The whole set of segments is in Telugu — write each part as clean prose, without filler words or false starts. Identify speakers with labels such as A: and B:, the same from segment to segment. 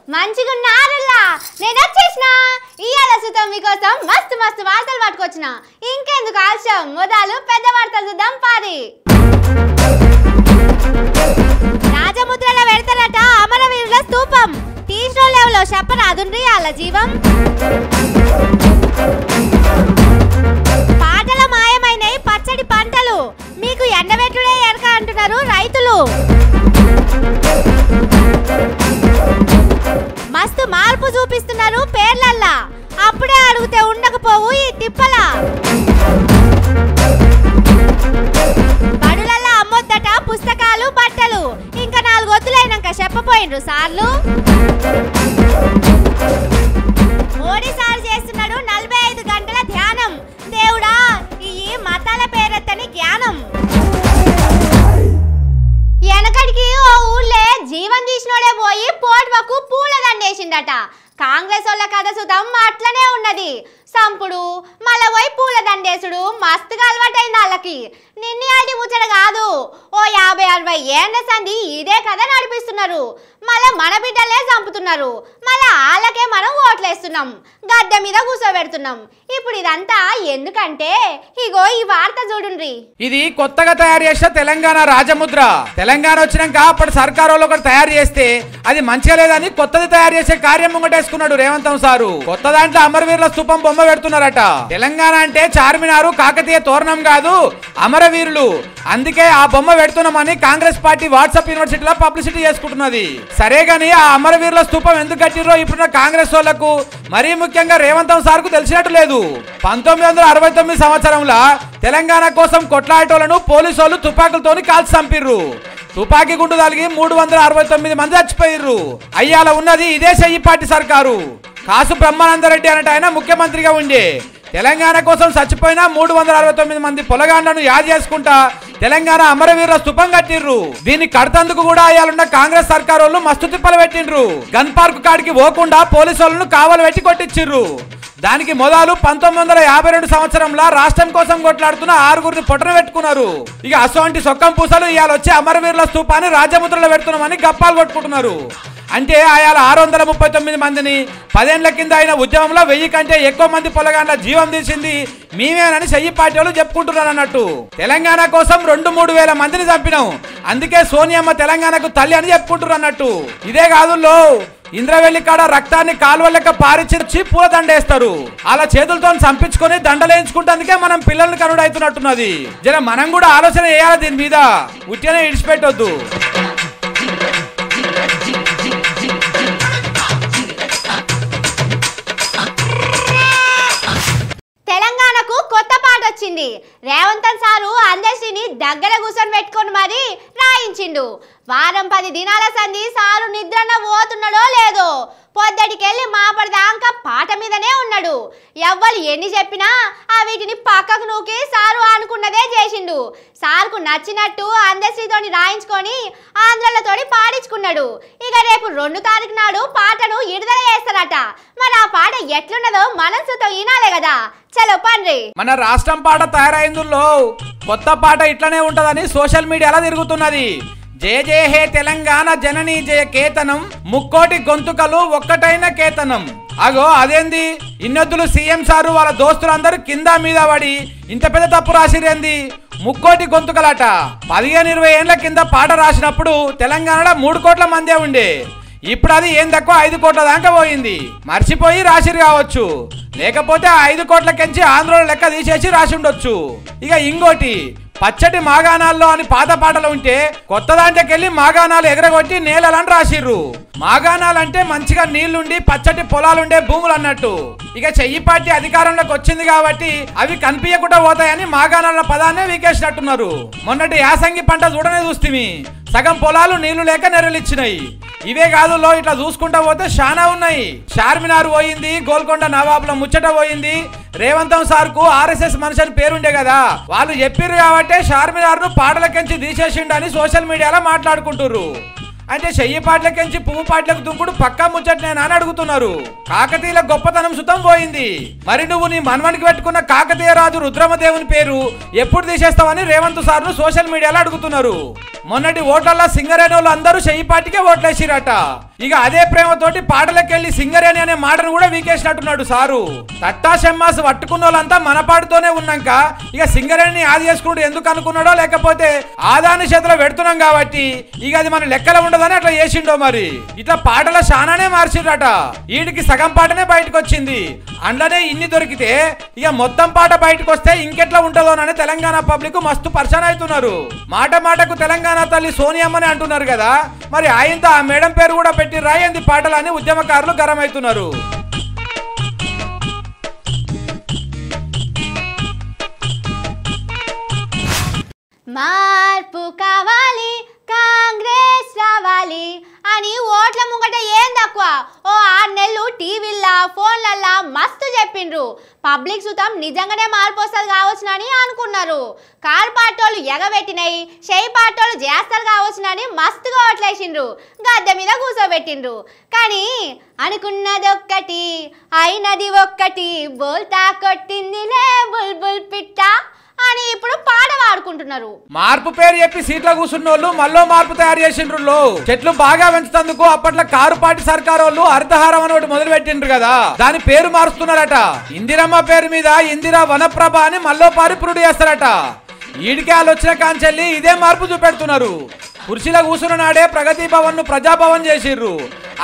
A: మంచిగున్నారల్లా నేను వచ్చేసినా ఇయాల సుతం మీకోసం మస్తు మస్తు వార్తలు పట్టుకొచ్చిన ఇంకెందుకు ఆలస్యం మొదలు పెద్ద వార్తలు చూద్దాం పారి రాజముద్రల పెడతారట అమరవీరుల స్తూపం టీస్టో లెవెల్లో చెప్పరాదుండ్రి వాళ్ళ జీవం పాటల మాయమైనై పచ్చడి పంటలు మీకు ఎండబెట్టుడే ఎరక అంటున్నారు రైతులు మస్తు మార్పు చూపిస్తున్నారు పేర్లల్లా అప్పుడే అడిగితే ఉండకపోవు ఈ తిప్పల బడులల్లా అమ్మొద్దట పుస్తకాలు బట్టలు ఇంకా 4 వద్దులైనాక చెప్పపోయిండ్రు సార్లు మోడీ సార్ చేస్తున్నాడు 45 గంటల ధ్యానం దేవుడా ఈ మతాల పేరెత్తని జ్ఞానం వెనకడికి ఓ ఊళ్ళే జీవం తీసినోడే పోయి పోట్వకు పూల దండేసిందట కాంగ్రెస్ వాళ్ళ కథ సుతం అట్లనే ఉన్నది సంపుడు మళ్ళా పోయి పూల దండేసుడు మస్తుగా అలవాటైంది వాళ్ళకి నిన్నయాటి ముచ్చట కాదు ఓ 50-60 ఏళ్ల సంది ఇదే కథ నడిపిస్తున్నారు మళ్ళా మన బిడ్డలే చంపుతున్నారు మళ్ళా వాళ్ళకే మనం ఓట్లేస్తున్నాం గద్దె మీద కూర్చోబెడుతున్నాం ఇప్పుడు ఇదంతా ఎందుకంటే ఇగో ఈ వార్త చూడుండ్రి
B: ఇది కొత్తగా తయారు చేసిన తెలంగాణ రాజముద్ర తెలంగాణ వచ్చినాక అప్పటి సర్కారు వాళ్ళు ఒకటి తయారు చేస్తే అది మంచిగా లేదని కొత్తది తయారు చేసే కార్యం ముంగటేసుకున్నాడు రేవంత్ సారు కొత్త దాంట్లో అమరవీరుల స్తూపం బొమ్మ పెడుతున్నారట తెలంగాణ అంటే చార్మినారు కాకతీయ తోరణం కాదు అమరవీరులు అందుకే ఆ బొమ్మ పెడుతున్నామని కాంగ్రెస్ పార్టీ వాట్సాప్ యూనివర్సిటీలో పబ్లిసిటీ చేసుకుంటున్నది సరే గాని ఆ అమరవీరుల స్తూపం ఎందుకు కట్టిరో ఇప్పుడున్న కాంగ్రెస్ వాళ్ళకు మరీ ముఖ్యంగా రేవంత్ సార్ కు తెలిసినట్టు లేదు 1969 సంవత్సరంలో తెలంగాణ కోసం కొట్లాడేటోళ్లను పోలీసు వాళ్ళు తుపాకులతోని కాల్చి చంపిర్రు తుపాకీ గుండు తగిలి 369 మంది చచ్చిపోయిర్రు అయ్యాల ఉన్నది ఇదే చెయ్యి పార్టీ సర్కారు కాసు బ్రహ్మానందరెడ్డి అన్నట్టు ఆయన ముఖ్యమంత్రిగా ఉండే తెలంగాణ కోసం చచ్చిపోయిన 369 మంది పొలగాండ్లను యాద చేసుకుంటా తెలంగాణ అమరవీరుల స్తూపం కట్టిర్రు దీన్ని కడతందుకు కూడా అయ్యాలున్న కాంగ్రెస్ సర్కారు వాళ్ళు మస్తు తిప్పలు పెట్టిండ్రు గన్ పార్క్ కాడికి పోకుండా పోలీసు వాళ్ళను కావలు పెట్టి కొట్టించిర్రు దానికి మొదలు 1952 సంవత్సరంలో రాష్ట్రం కోసం కొట్లాడుతున్న 6గురిని పొట్టన పెట్టుకున్నారు ఇక అసోంటి సొక్కం పూసలు ఇవాళ వచ్చి అమరవీరుల స్తూపాన్ని రాజముద్రలో పెడుతున్నామని గప్పాలు కొట్టుకుంటున్నారు అంటే ఆయాల 639 మందిని 10 ఏళ్ల కింద అయిన ఉద్యమంలో 1000 కంటే ఎక్కువ మంది పొలగాండ్ల జీవం తీసింది మేమేనని చెయ్యి పార్టీ వాళ్ళు చెప్పుకుంటున్నారు అన్నట్టు తెలంగాణ కోసం 2-3 వేల మందిని చంపినాం అందుకే సోనియమ్మ తెలంగాణకు తల్లి అని చెప్పుకుంటున్నారు అన్నట్టు ఇదే కాదుల్లో ఇంద్రవెల్లి కాడ రక్తాన్ని కాలువలెక్క పారిచి పూల దండేస్తారు అలా చేతులతో చంపించుకొని దండలేయించుకుంటందుకే మనం పిల్లల్ని కనుడైతున్నట్టున్నది జర మనం కూడా ఆలోచన చేయాలి దీని మీద ఉట్టినే ఇడిచిపెట్టొద్దు
A: తెలంగాణకు కొత్త పాట వచ్చింది రేవంత్ సారు అందరిని దగ్గర కూర్చొని పెట్టుకొని మరి రాయించిండు వారం 10 దినాల సంధి సారు నిద్రన పోతున్నాడో లేదో పొద్దటికెళ్ళి మాపడదాకా పాట మీదనే ఉన్నాడు ఎవ్వరు ఎన్ని చెప్పినా ఆ వీటిని పక్కకు నూకి సారు అనుకున్నదే చేసిండు సార్కు నచ్చినట్టు అందశ్రీతోని రాయించుకొని ఆంధ్రలతోని పాడించుకున్నాడు ఇక రేపు 2 తారీఖు నాడు పాటను విడుదల చేస్తారట మరి ఆ పాట ఎట్లున్నదో మనసుతో వినాలే కదా చలో పండ్రి
B: మన రాష్ట్రం పాట తయారైందులో కొత్త పాట ఇట్లనే ఉంటదని సోషల్ మీడియాలో తిరుగుతున్నది జయ జయ హే తెలంగాణ జననీ జయ కేతనం ముక్కోటి గొంతుకలు ఒక్కటైన కేతనం అగో అదేంది ఇన్నొద్దులు సీఎం సారు వాళ్ళ దోస్తులందరూ కింద మీద పడి ఇంత పెద్ద తప్పు రాసిరేంది ముక్కోటి గొంతుకలట 15-20 ఏళ్ల కింద పాట రాసినప్పుడు తెలంగాణలో 3 కోట్ల మందే ఉండే ఇప్పుడు అది ఏం తక్కువ 5 కోట్ల దాకా పోయింది మర్చిపోయి రాసిరు కావచ్చు లేకపోతే 5 కోట్ల కెంచి ఆంధ్రలో లెక్క తీసేసి రాసి ఉండొచ్చు ఇక ఇంకోటి పచ్చటి మాగాణాల్లో అని పాత పాటలు ఉంటే కొత్త దాంట్లోకెళ్ళి మాగాణాలు ఎగరగొట్టి నేలని రాసిర్రు మాగాణాలంటే మంచిగా నీళ్లుండి పచ్చటి పొలాలుండే భూములు అన్నట్టు ఇక చెయ్యి పార్టీ అధికారంలోకి వచ్చింది కాబట్టి అవి కనిపించకుండా పోతాయని మాగాణాల పదాన్నే వీకేసినట్టున్నారు మొన్నటి యాసంగి పంట చూడనే చూస్తేమి సగం పొలాలు నీళ్లు లేక నెరలిచ్చినాయి ఇవే కాదులో ఇట్లా చూసుకుంటా పోతే చాలా ఉన్నాయి చార్మినార్ పోయింది గోల్కొండ నవాబుల ముచ్చట పోయింది రేవంత్ సార్ కు ఆర్ఎస్ఎస్ మనిషి అని పేరుండే కదా వాళ్ళు చెప్పిర్రు కాబట్టి చార్మినార్ ను పాటలకెంచి తీసేసిండని సోషల్ మీడియాలో మాట్లాడుకుంటుర్రు అంటే చెయ్యి పాటలకెంచి పువ్వు పాటలకు దుంకుడు పక్కా ముచ్చటనేనా అని అడుగుతున్నారు కాకతీయుల గొప్పతనం సుతం పోయింది మరి నువ్వు నీ మనవనికి పెట్టుకున్న కాకతీయ రాజు రుద్రమదేవుని పేరు ఎప్పుడు తీసేస్తావని రేవంత్ సార్ను సోషల్ మీడియాలో అడుగుతున్నారు మొన్నటి ఓట్లల్లో సింగరేణులు అందరూ చెయ్యి పార్టీకే ఓట్లేసిరట ఇక అదే ప్రేమతోటి పాటలకెళ్ళి సింగరేణి అనే మాటను కూడా వీకేసినట్టున్నాడు సారు. తట్టా షమ్మాస్ పట్టుకున్న వాళ్ళంతా మన పాటతోనే ఉన్నాక ఇక సింగరేణిని ఆది చేసుకుంటూ ఎందుకు అనుకున్నాడో, లేకపోతే ఆదాని చేతిలో పెడుతున్నాం కాబట్టి ఇక అది మన లెక్కలో ఉండదని అట్లా చేసిండో మరి. ఇట్లా పాటల శానానే మార్చిండ్రట. వీడికి సగం పాటనే బయటకు వచ్చింది, అందులోనే ఇన్ని దొరికితే ఇక మొత్తం పాట బయటకు వస్తే ఇంకెట్లా ఉంటుందోనని తెలంగాణ పబ్లిక్ మస్తు పరిచయం అవుతున్నారు. మాట మాటకు తెలంగాణ తల్లి సోనియమ్మని అంటున్నారు కదా, మరి ఆయనతో ఆ మేడం పేరు కూడా పెట్టి రాయంది పాటలని ఉద్యమకారులు గరం అవుతున్నారు.
A: మార్పు కావాలి, కాంగ్రెస్ రావాలి అని ఓట్ల ముంగట ఏం తక్కువ ఓ 6 నెలలు టీవీల్లో ఫోన్లల్లో మస్తు చెప్పిండ్రు. పబ్లిక్ సుతం నిజంగానే మార్పు వస్తుంది కావచ్చునని అనుకున్నారు. కారు పార్టోళ్ళు ఎగబెట్టినాయి, షెయి పార్టోళ్ళు చేస్తారు కావచ్చునని మస్తుగా ఓట్లేసిండ్రు, గద్దె మీద కూర్చోబెట్టిండ్రు. కానీ అనుకున్నది ఒక్కటి అయినది ఒక్కటి, బోల్తా కొట్టిందిలే బుల్బుల్ పిట్ట అని ఇప్పుడు పాట పాడుకుంటున్నారు.
B: మార్పు పేరు చెప్పి సీట్ల కూర్చున్న వాళ్ళు మళ్ళీ మార్పు తయారు చేసిండ్రు. చెట్లు బాగా పెంచుతందుకు అప్పట్లో కారుపాటి సర్కారు వాళ్ళు హరితహారం అని ఒకటి మొదలు పెట్టిండ్రు కదా, దాని పేరు మారుస్తున్నారట. ఇందిరమ్మ పేరు మీద ఇందిరా వనప్రభ అని మళ్ళీ పారిపురుడు చేస్తారట. ఈడికే వాళ్ళు వచ్చిన కాంచెల్లి ఇదే మార్పు చూపెడుతున్నారు. కుర్చీలో కూర్చున్న నాడే ప్రగతి భవన్ ను ప్రజాభవన్ చేసిర్రు.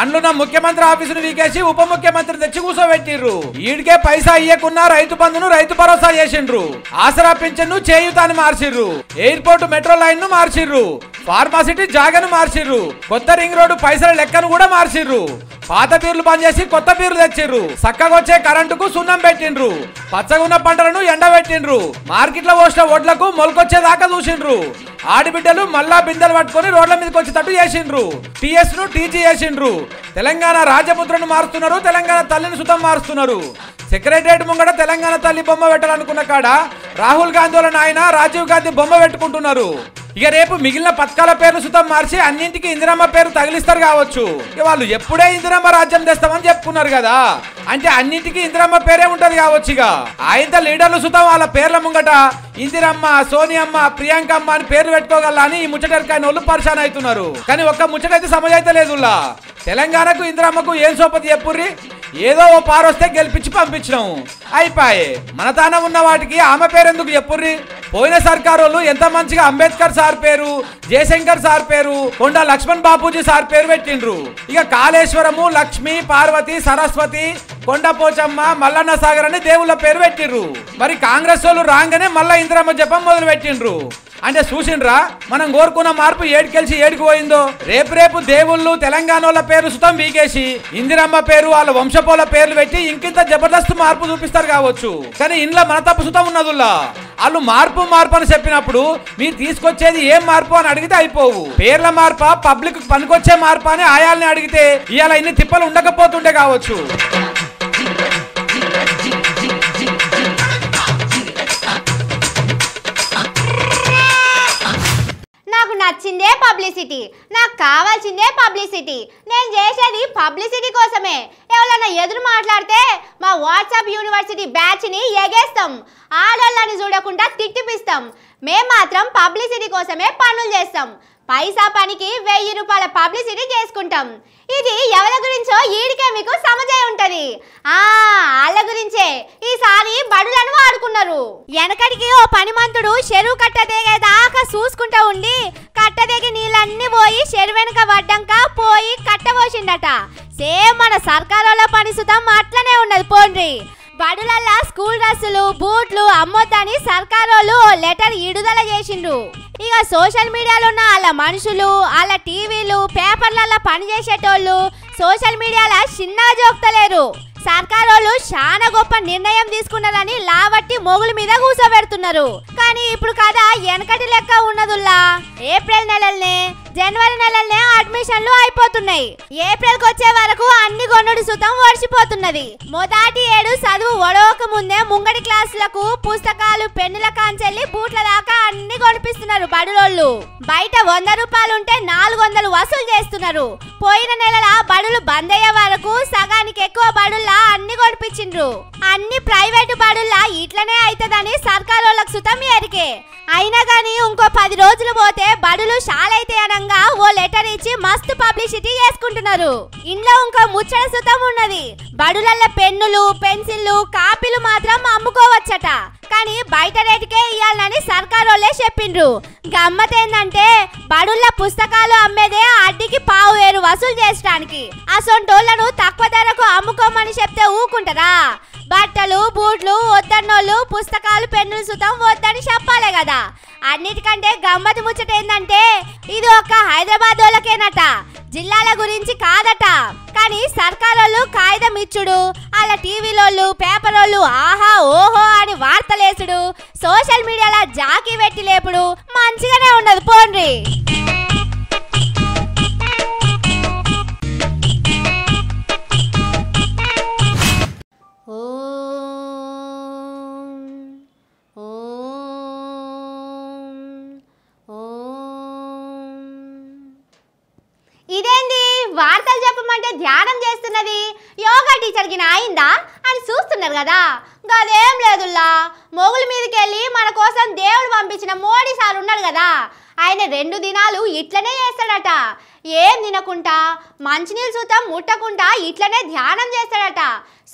B: అందులో ముఖ్యమంత్రి ఆఫీసును వీకేసి ఉప ముఖ్యమంత్రి తెచ్చి కూర్చోబెట్టిర్రు. ఈడికే పైసా ఇయ్యకున్నా రైతు బంధును రైతు భరోసా చేసిండ్రు. ఆసరా పింఛన్ను చేయుతాని మార్చిర్రు. ఎయిర్పోర్ట్ మెట్రో లైన్ ను మార్చిర్రు. ఫార్మాసిటీ జాగను మార్చిర్రు. కొత్త రింగ్ రోడ్డు పైసల లెక్కను కూడా మార్చిర్రు. పాత పీర్లు బంద్ చేసి కొత్త పీర్లు తెచ్చిర్రు. చక్కగొచ్చే కరెంటుకు సున్నం పెట్టిండ్రు. పచ్చగున్న పంటలను ఎండబెట్టిండ్రు. మార్కెట్లో పోసిన ఒడ్లకు మొలకొచ్చేదాకా చూసిండ్రు. ఆడిబిడ్డలు మళ్ళా బిందెలు పట్టుకొని రోడ్ల మీదకి వచ్చేటట్టు చేసిండ్రు. టీఎస్ ను టీజీ చేసిండ్రు. తెలంగాణ రాజముద్రను మారుస్తున్నారు. తెలంగాణ తల్లిని సుతం మారుస్తున్నారు. సెక్రటరియట్ ముంగట తెలంగాణ తల్లి బొమ్మ పెట్టాలనుకున్న కాడ రాహుల్ గాంధీ వాళ్ళ నాయన రాజీవ్ గాంధీ బొమ్మ పెట్టుకుంటున్నారు. ఇక రేపు మిగిలిన పథకాల పేర్లు సుతం మార్చి అన్నింటికి ఇందిరమ్మ పేరు తగిలిస్తారు కావచ్చు. ఇక వాళ్ళు ఎప్పుడే ఇందిరమ్మ రాజ్యం తెస్తామని చెప్పుకున్నారు కదా, అంటే అన్నింటికి ఇందిరమ్మ పేరే ఉంటది కావచ్చు. ఇక ఆయనతో లీడర్లు సుతం వాళ్ళ పేర్ల ముంగట ఇందిరమ్మ, సోనియమ్మ, ప్రియాంకమ్మ అని పేర్లు పెట్టుకోగలని ఈ ముచ్చటరికాయన వాళ్ళు పరిశాన్ అవుతున్నారు. కానీ ఒక్క ముచ్చటైతే సమజైతే లేదు. తెలంగాణకు ఇందిరమ్మకు ఏం సోపతి చెప్పుర్రి, ఏదో ఓ పారొస్తే గెలిపించి పంపించినాం అయిపోయే. మన తాన ఉన్న వాటికి ఆమె పేరు ఎందుకు చెప్పుర్రి. పోయిన సర్కారు వాళ్ళు ఎంత మంచిగా అంబేద్కర్ సార్ పేరు, జయశంకర్ సార్ పేరు, కొండ లక్ష్మణ్ బాపూజీ సార్ పేరు పెట్టిండ్రు. ఇక కాళేశ్వరము, లక్ష్మి, పార్వతి, సరస్వతి, కొండ పోచమ్మ, మల్లన్న సాగర్ అని దేవుళ్ళ పేరు పెట్టిండ్రు. మరి కాంగ్రెస్ వాళ్ళు రాగానే మళ్ళా ఇందిరమ్మ జపం మొదలు పెట్టిండ్రు. అంటే చూసిండ్రా మనం కోరుకున్న మార్పు ఏడికెళ్ళి ఏడికి పోయిందో. రేపు దేవుళ్ళు తెలంగాణ వాళ్ళ పేరు సుతం వీకేసి ఇందిరమ్మ పేరు వాళ్ళ వంశపోల పేర్లు పెట్టి ఇంకింత జబర్దస్త్ మార్పు చూపిస్తారు కావచ్చు. కానీ ఇంట్లో మన తప్పు సుతం ఉన్నదుల్లా. వాళ్ళు మార్పు అని చెప్పినప్పుడు మీరు తీసుకొచ్చేది ఏం మార్పు అని అడిగితే అయిపోవు. పేర్ల మార్ప, పబ్లిక్ పనికొచ్చే మార్పు అని ఆయాల్ని అడిగితే ఇవాళ ఇన్ని తిప్పలు ఉండకపోతుండే కావచ్చు.
A: నాకు నచ్చిందే పబ్లిసిటీ, నాకు కావాల్సిందే పబ్లిసిటీ, నేను చేసేది పబ్లిసిటీ కోసమే. ఎవరన్నా ఎదురు మాట్లాడితే మా వాట్సాప్ యూనివర్సిటీ బ్యాచ్ని ఎగేస్తాం, ఆడోళ్ళని చూడకుండా తిట్టిపిస్తాం. మేము మాత్రం పబ్లిసిటీ కోసమే పనులు చేస్తాం. పైసా పనికి 1000 రూపాయల పబ్లిసిటీ చేసుకుంటాం. ఇది ఎవరి గురించో ఈడికే మీకు సమజై ఉంటది. వాళ్ళ గురించే ఈసారి బడులను వాడుకున్నారు. వెనకడికి ఓ పనిమంతుడు చెరువు కట్ట దిగేదాకా చూసుకుంటా ఉండి కట్టదిగి నీళ్ళన్నీ పోయి చెరువు వెనుక పడ్డాక పోయి కట్టబోసిండట. సేమ్ మన సర్కారుల పని సుతం అట్లనే ఉన్నది. పోండ్రి బడులల్లా స్కూల్ డ్రెస్సులు, బూట్లు అమ్మొద్దని సర్కారోళ్ళు లెటర్ విడుదల చేసిండ్రు. ఇక సోషల్ మీడియాలో ఉన్న వాళ్ళ మనుషులు, వాళ్ళ టీవీలు, పేపర్లలో పనిచేసేటోళ్ళు సోషల్ మీడియాలో చిన్నగా జోక్తలేరు. సర్కారోళ్ళు చాలా గొప్ప నిర్ణయం తీసుకున్నారని లావట్టి మొగుల మీద కూర్చోబెడుతున్నారు. కానీ ఇప్పుడు కదా వెనకటి లెక్క ఉన్నదుల్లా. ఏప్రిల్ నెలల్నే, జనవరి నెలల్నే అడ్మిషన్లు అయిపోతున్నాయి. ఏప్రిల్కి వచ్చే వరకు అన్ని గొన్నుడు సుతం ఓడిచిపోతున్నది. మొదటి ఏడు చదువు ఒడవక ముందే ముంగడి క్లాసులకు పుస్తకాలు, పెన్నుల కాంచెల్లి బూట్ల దాకా అన్ని కొనిపిస్తున్నారు బడులోళ్ళు. బయట 100 రూపాయలుంటే 400 వసూలు చేస్తున్నారు. పోయిన నెలల బడులు బంద్ అయ్యే వరకు సగానికి ఎక్కువ బడుల్లా అన్ని కొనిపించిండ్రు. అన్ని ప్రైవేటు బడుల్లా ఇట్లనే అవుతుందని సర్కారోళ్ళకు సుతం ఎరికే. అయినా గానీ ఇంకో 10 రోజులు పోతే బడులు షాలైతే అనగా సందర్భంగా ఓ లెటర్ ఇచ్చి మస్తు పబ్లిసిటీ చేసుకుంటున్నారు. ఇంట్లో ఇంకో ముచ్చట సుతం ఉన్నది. బడులల్ల పెన్నులు, పెన్సిళ్లు, కాపీలు మాత్రం అమ్ముకోవచ్చట. కానీ బయట రేటుకే ఇయ్యాలని సర్కారోళ్ళే చెప్పిండ్రు. గమ్మత్ ఏందంటే బడుల్ల పుస్తకాలు అమ్మేదే అడ్డికి 1,000 వసూలు చేయడానికి. అసొంటోళ్లను తక్కువ ధరకు అమ్ముకోమని చెప్తే ఊకుంటారా? బట్టలు, బూట్లు వద్దన్నోళ్ళు పుస్తకాలు, పెన్నులు సుతం వద్దని చెప్పాలే కదా. అన్నిటికంటే గమ్మత్ ముచ్చట ఏందంటే ఇది ఒక్క హైదరాబాద్ వాళ్ళకేనట, జిల్లాల గురించి కాదట. కానీ సర్కారోళ్ళు కాగితం ఇచ్చుడు, అలా టీవీలోళ్ళు, పేపరోళ్ళు ఆహా ఓహో అని వార్తలేసుడు, సోషల్ మీడియాలో జాకీ పెట్టి లేపుడు మంచిగానే ఉండదు పోన్రి. ఇదేంది వార్తలు చెప్పమంటే ధ్యానం చేస్తున్నది, యోగా టీచర్కి అయిందా అని చూస్తున్నారు కదా. గదేం లేదుల్లా, మొగుల మీదకి వెళ్ళి మన కోసం దేవుడు పంపించిన మోడీ సార్ ఉన్నాడు కదా, ఆయన 2 దినాలు ఇట్లనే చేస్తాడట. ఏం తినకుండా మంచినీళ్ళు సూతం ముట్టకుండా ఇట్లనే ధ్యానం చేస్తాడట.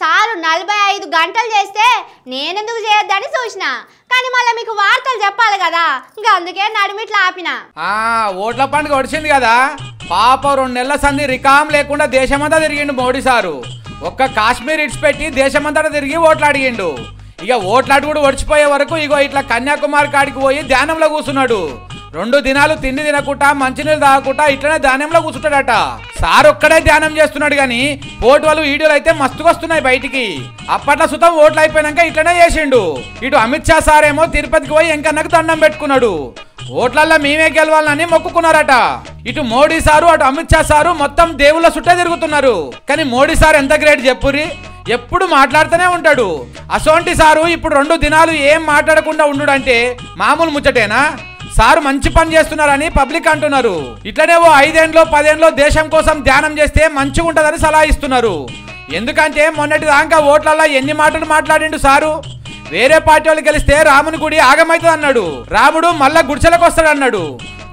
A: సారు 45 గంటలు చేస్తే నేనెందుకు చేయొద్దని చూసిన. కానీ మళ్ళీ మీకు వార్తలు చెప్పాలి కదా, ఇంకా అందుకే నడిమిట్లా ఆపిన.
B: ఓట్ల పండుగ వచ్చింది కదా, పాప 2 నెలల సంధి రికాం లేకుండా దేశమంతా తిరిగిండు మోడీ సారు. ఒక్క కాశ్మీర్ ఇడిచిపెట్టి దేశమంతా తిరిగి ఓట్లు అడిగిండు. ఇక ఓట్లాడు కూడా ఒడిచిపోయే వరకు ఇగో ఇట్లా కన్యాకుమారి కాడికి పోయి ధ్యానంలో కూర్చున్నాడు. 2 దినాలు తిండి తినకుండా మంచినీళ్ళు తాగకుండా ఇట్లనే ధ్యానంలో కూర్చుంటాడట. సార్ ఒక్కడే ధ్యానం చేస్తున్నాడు గాని పోటు వాళ్ళు వీడియోలు అయితే మస్తుకొస్తున్నాయి బయటికి. అప్పట్లో సుతం ఓట్లు అయిపోయినాక ఇట్లనే చేసిండు. ఇటు అమిత్ షా సార్ ఏమో తిరుపతికి పోయి ఎంకన్నకు దండం పెట్టుకున్నాడు. ఓట్లల్లో మేమే గెలవాలని మొక్కుకున్నారట. ఇటు మోడీ సారు అటు అమిత్ షా సారు మొత్తం దేవుళ్ళ చుట్టే తిరుగుతున్నారు. కానీ మోడీ సార్ ఎంత గ్రేట్ చెప్పురి, ఎప్పుడు మాట్లాడుతూనే ఉంటాడు. అసోంటి సారు ఇప్పుడు 2 దినాలు ఏం మాట్లాడకుండా ఉండుడంటే మామూలు ముచ్చటేనా? సారు మంచి పని చేస్తున్నారని పబ్లిక్ అంటున్నారు. ఇట్లనే ఓ 5 ఏళ్ళలో 10 ఏళ్ళలో దేశం కోసం ధ్యానం చేస్తే మంచిగా ఉంటుందని సలహా ఇస్తున్నారు. ఎందుకంటే మొన్నటి దాకా ఓట్లల్లో ఎన్ని మాటలు మాట్లాడిండు సారు. వేరే పార్టీ వాళ్ళు గెలిస్తే రాముని గుడి ఆగమైతుంది అన్నాడు. రాముడు మళ్ళా గుడిసెలకు వస్తాడు అన్నాడు.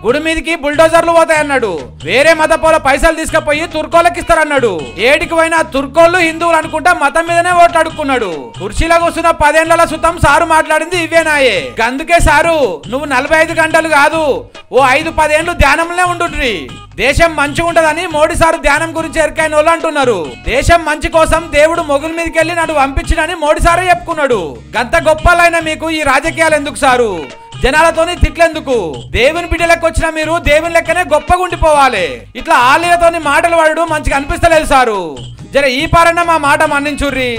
B: గుడి మీదకి బుల్డోజర్లు పోతాయన్నాడు. వేరే మతపోల పైసలు తీసుకుపోయి తుర్కోళ్ళకి ఇస్తారన్నాడు. ఏడికి పోయినా తుర్కోళ్ళు హిందువులు అనుకుంటా మతం మీదనే ఓట్లు అడుక్కున్నాడు. కుర్చీలో కూర్చున్న 10 ఏళ్ల సుతం సారు మాట్లాడింది ఇవేనాయే. అందుకే సారు నువ్వు 45 గంటలు కాదు, ఓ 5-10 ఏళ్ళు ధ్యానంలో ఉండుండ్రి. దేశం మంచిగా ఉంటదని మోడీ సారు ధ్యానం గురించి ఎరికైన వాళ్ళు అంటున్నారు. దేశం మంచి కోసం దేవుడు మొగుల మీదకి వెళ్ళి నన్ను పంపించినని మోడీ సారే చెప్పుకున్నాడు. గంత గొప్పలైన మీకు ఈ రాజకీయాలు ఎందుకు సారు? జనాలతోని తిట్లెందుకు? దేవుని బిడ్డలకు వచ్చిన మీరు దేవుని లెక్కనే గొప్పగా ఉండిపోవాలి. ఇట్లా ఆలీలతోని మాటలు వాడు మంచిగా అనిపిస్తలేదు సారు. జర ఈ పారన్న మా మాట మన్నించుర్రి.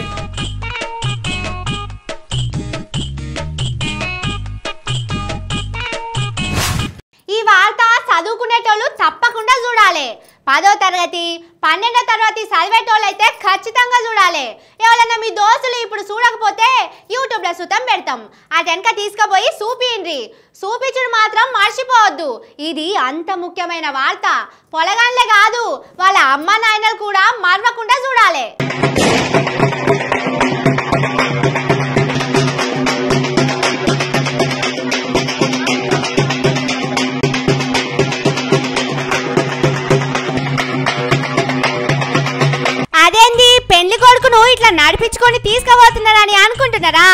A: ఈ వార్త చదువుకునేటోళ్ళు తప్పకుండా చూడాలి. 10వ తరగతి 12వ తరగతి చదివేటోళ్ళు అయితే ఖచ్చితంగా చూడాలి. ఎవరన్నా మీ దోస్తులు ఇప్పుడు చూడకపోతే యూట్యూబ్లో సుతం పెడతాం, ఆ వెనక తీసుకుపోయి చూపిండ్రి. చూపించుడు మాత్రం మర్చిపోవద్దు. ఇది అంత ముఖ్యమైన వార్త. పొలగాన్లే కాదు, వాళ్ళ అమ్మ నాయనలు కూడా మరవకుండా చూడాలి. అదేంది పెళ్లి కొడుకును ఇట్లా నడిపించుకొని తీసుకుపోతున్నారని అనుకుంటున్నారా?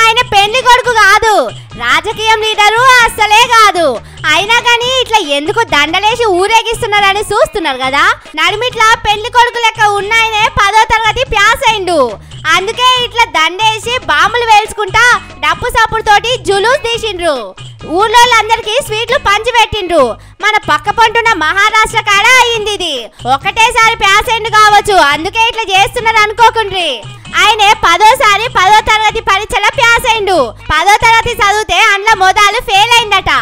A: ఆయన పెళ్లి కొడుకు కాదు, రాజకీయం లీడరు అస్సలే కాదు. అయినా కానీ ఇట్లా ఎందుకు దండలేసి ఊరేగిస్తున్నారని చూస్తున్నారు కదా. నడిమిట్లా పెళ్లి కొడుకు లెక్క ఉన్నాయనే 10వ తరగతి ప్యాస్ అయిండు. అందుకే ఇట్లా దండేసి బాంబులు వేల్చుకుంటా డప్పు సప్పుడుతోటి జులూస్ తీసిండ్రు. ఊళ్ళోళ్ళందరికీ స్వీట్లు పంచి పెట్టిండ్రు. మన పక్క పంటున్న మహారాష్ట్ర కాడ అయ్యింది ఇది. ఒకటేసారి ప్యాస్ అయిండు కావచ్చు, అందుకే ఇట్లా చేస్తున్నారు అనుకోకుండ్రి. ఆయనే 10వ తరగతి పరీక్షలో ప్యాస్ అయిండు. 10వ తరగతి చదివితే అందులో మొదలు ఫెయిల్ అయిందట.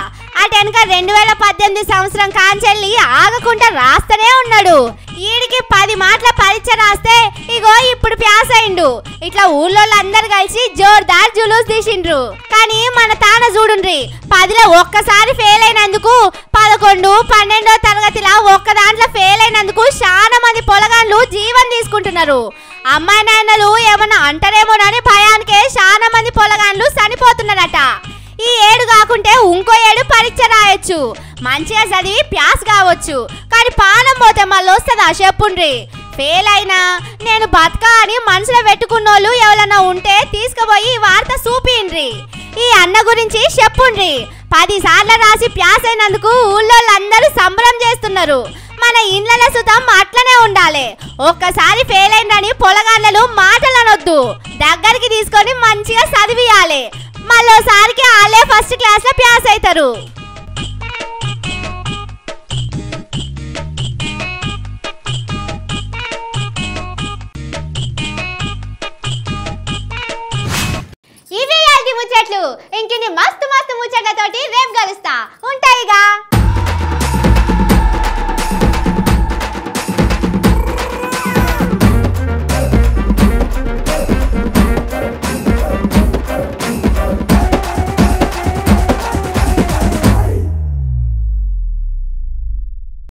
A: అటెనక 2018 సంవత్సరం కాంచెల్లి ఆగకుండా రాస్తూనే ఉన్నాడు. ఈడికి 10 మాటల పరీక్ష రాస్తే ఇగో ఇప్పుడు ప్యాస్ అయిండు. ఇట్లా ఊళ్ళోళ్ళందరూ కలిసి జోర్దార్ జులూస్ తీసిండ్రు. కానీ మన తాన చూడుండ్రి, 10లో ఒక్కసారి ఫెయిల్ అయినందుకు 11, 12వ తరగతిలా ఒక్క దాంట్లో ఫెయిల్ అయినందుకు చాలా మంది పొలగాన్లు జీవం తీసుకుంటున్నారు. అమ్మాయి నాయనలు ఏమన్నా అంటారేమోనని భయానికే చాలా మంది పొలగాన్లు చనిపోతున్నారట. ఈ ఏడు కాకుంటే ఇంకో ఏడు పరీక్ష రాయొచ్చు, మంచిగా చదివి ప్యాస్ కావచ్చు. కానీ పానం పోతే మళ్ళీ వస్తుందా చెప్పుండ్రి. ఫెయిల్ అయినా నేను బతకా అని మనసులో పెట్టుకున్నోళ్ళు ఎవరన్నా ఉంటే తీసుకుపోయి ఈ వార్త చూపిండ్రి. ఈ అన్న గురించి చెప్పుండ్రి. 10 సార్లు రాసి ప్యాస్ అయినందుకు ఊళ్ళోళ్ళందరూ సంబరం చేస్తున్నారు. మన ఇండ్ల సుతం అట్లనే ఉండాలి. ఒక్కసారి ఫెయిల్ అయిందని పొలగాళ్ళలు మాటలు అనొద్దు, దగ్గరికి తీసుకొని మంచిగా చదివియాలి. మళ్ళోసారికి వాళ్ళే ఫస్ట్ క్లాస్ లో ప్యాస్ అవుతారు. ఇవి ముచ్చట్లు. ఇంకిన్ని మస్తు మస్తు ముచ్చట్లతోటి రేపు కలుస్తా. ఉంటాయిగా.